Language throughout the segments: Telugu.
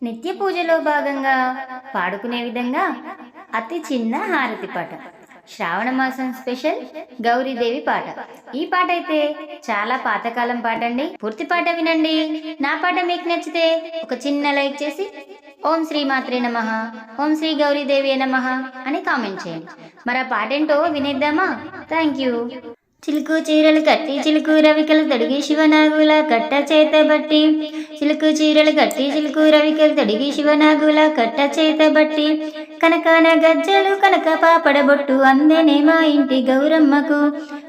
నిత్య పూజలో భాగంగా పాడుకునే విధంగా అతి చిన్న హారతి పాట. శ్రావణ మాసం స్పెషల్ గౌరీదేవి పాట. ఈ పాట అయితే చాలా పాతకాలం పాట అండి. పూర్తి పాట వినండి. నా పాట మీకు నచ్చితే ఒక చిన్న లైక్ చేసి ఓం శ్రీ మాత్రే నమః, ఓం శ్రీ గౌరీదేవి నమః అని కామెంట్ చేయండి. మరి ఆ పాట ఏంటో వినేద్దామా? Thank you. చిలుకు చీరలు కట్టి చిలుకు రవికలు తొడిగి శివనాగుల కట్ట చేత బట్టి, చిలుకు చీరలు కట్టి చిలుకు రవికలు తొడిగి శివనాగుల కట్ట చేత బట్టి, కనకాన గజ్జలు కనక పాపడబొట్టు అందెనే మా ఇంటి గౌరమ్మకు,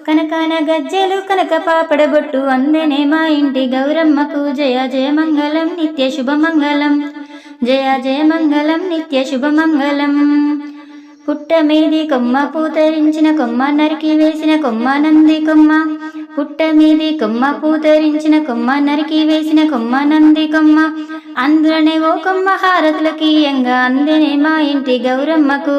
కనకాన గజ్జలు కనక పాపడబొట్టు అందెనే మా ఇంటి గౌరమ్మకు. జయ జయ మంగళం నిత్య శుభమంగళం, జయ జయ మంగళం నిత్య శుభమంగళం. పుట్ట మీది కొమ్మ పూతరించిన కొమ్మ నరికి వేసిన కొమ్మ నంది కొమ్మ, పుట్ట మీది కొమ్మ పూతరించిన కొమ్మ నరికి వేసిన కొమ్మ నంది కొమ్మ, అందులోనే ఓ కొమ్మ హారతులకీయంగా అందెనే మా ఇంటి గౌరమ్మకు,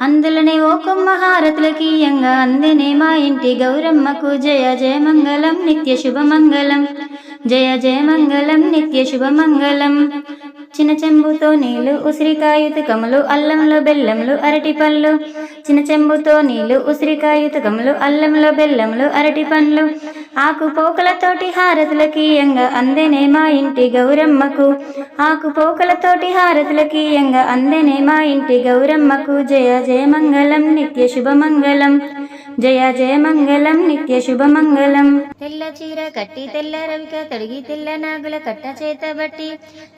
అందులోనే ఓ కొమ్మ హారతులకీయంగా అందెనే మా ఇంటి గౌరమ్మకు. జయ జయ మంగళం నిత్య శుభమంగళం, జయ జయ మంగళం నిత్య శుభమంగళం. చిన్న చెంబుతో నీళ్లు ఉసిరికాయుతకములు అల్లంలో బెల్లంలు అరటి పళ్ళు, చిన్న చెంబుతో నీళ్లు ఉసిరికాయుతకములు అల్లంలో బెల్లంలు అరటి పండ్లు, ఆకు పోకలతోటి హారతులకీయంగా అందెనే మా ఇంటి గౌరమ్మకు, ఆకు పోకలతోటి హారతులకీయంగా అందెనే మా ఇంటి గౌరమ్మకు. జయ జయ మంగళం నిత్య శుభమంగళం, జయ జయ మంగళం నిత్య శుభమంగళం. తెల్ల చీర కట్టి తెల్ల రవిక తొడిగి తెల్ల నాగుల కట్ట చేత బట్టి,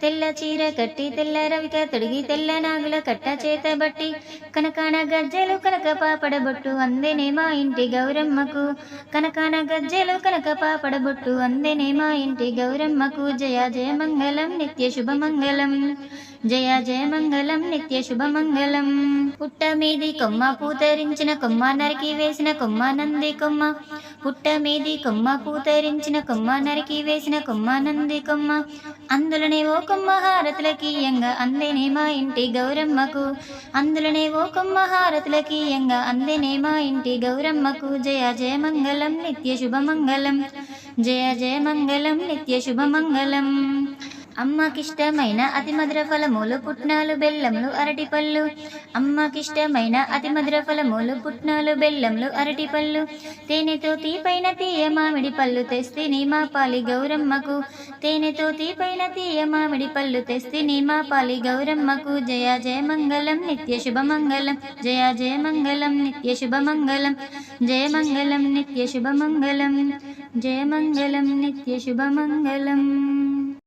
తెల్ల చీర కట్టి తెల్ల రవిక తొడిగి తెల్ల నాగుల కట్ట చేత బట్టి, కనకాన గజ్జెలు కనక పాపడబొట్టు అందెనే మా ఇంటి గౌరమ్మకు, కనకాన గజ్జెలు కనక పాపడబొట్టు అందెనే మా ఇంటి గౌరమ్మకు. జయ జయ మంగళం నిత్య శుభమంగళం, జయ జయ మంగళం నిత్య శుభమంగళం. పుట్ట మీది కొమ్మ పూతరించిన కొమ్మ నరికి వేసిన కొమ్మ నంది కొమ్మ, పుట్ట మీది కొమ్మ పూతరించిన కొమ్మ నరికి వేసిన కొమ్మ నంది కొమ్మ, అందులోనే ఓ కొమ్మ హారతులకీయంగా అందెనే మా ఇంటి గౌరమ్మకు, అందులోనే ఓ కొమ్మ హారతులకీయంగా అందెనే మా ఇంటి గౌరమ్మకు. జయ జయ మంగళం నిత్య శుభమంగళం, జయ జయ మంగళం నిత్య శుభమంగళం. అమ్మకిష్టమైన అతి మధుర ఫలములు పుట్నాలు బెల్లములు అరటిపళ్ళు, అమ్మకిష్టమైన అతి మధుర ఫలములు పుట్నాలు బెల్లములు అరటిపళ్ళు, తేనెతో తీపైన తీయ మామిడి పళ్ళు తెస్తిని మా పాలి గౌరమ్మకు, తేనెతో తీపైన తీయ మామిడి పళ్ళు తెస్తిని మా పాలి గౌరమ్మకు. జయ జయ మంగళం నిత్య శుభమంగళం, జయ జయ మంగళం నిత్య శుభమంగళం, జయ మంగళం నిత్య శుభమంగళం, జయ మంగళం నిత్య శుభమంగళం.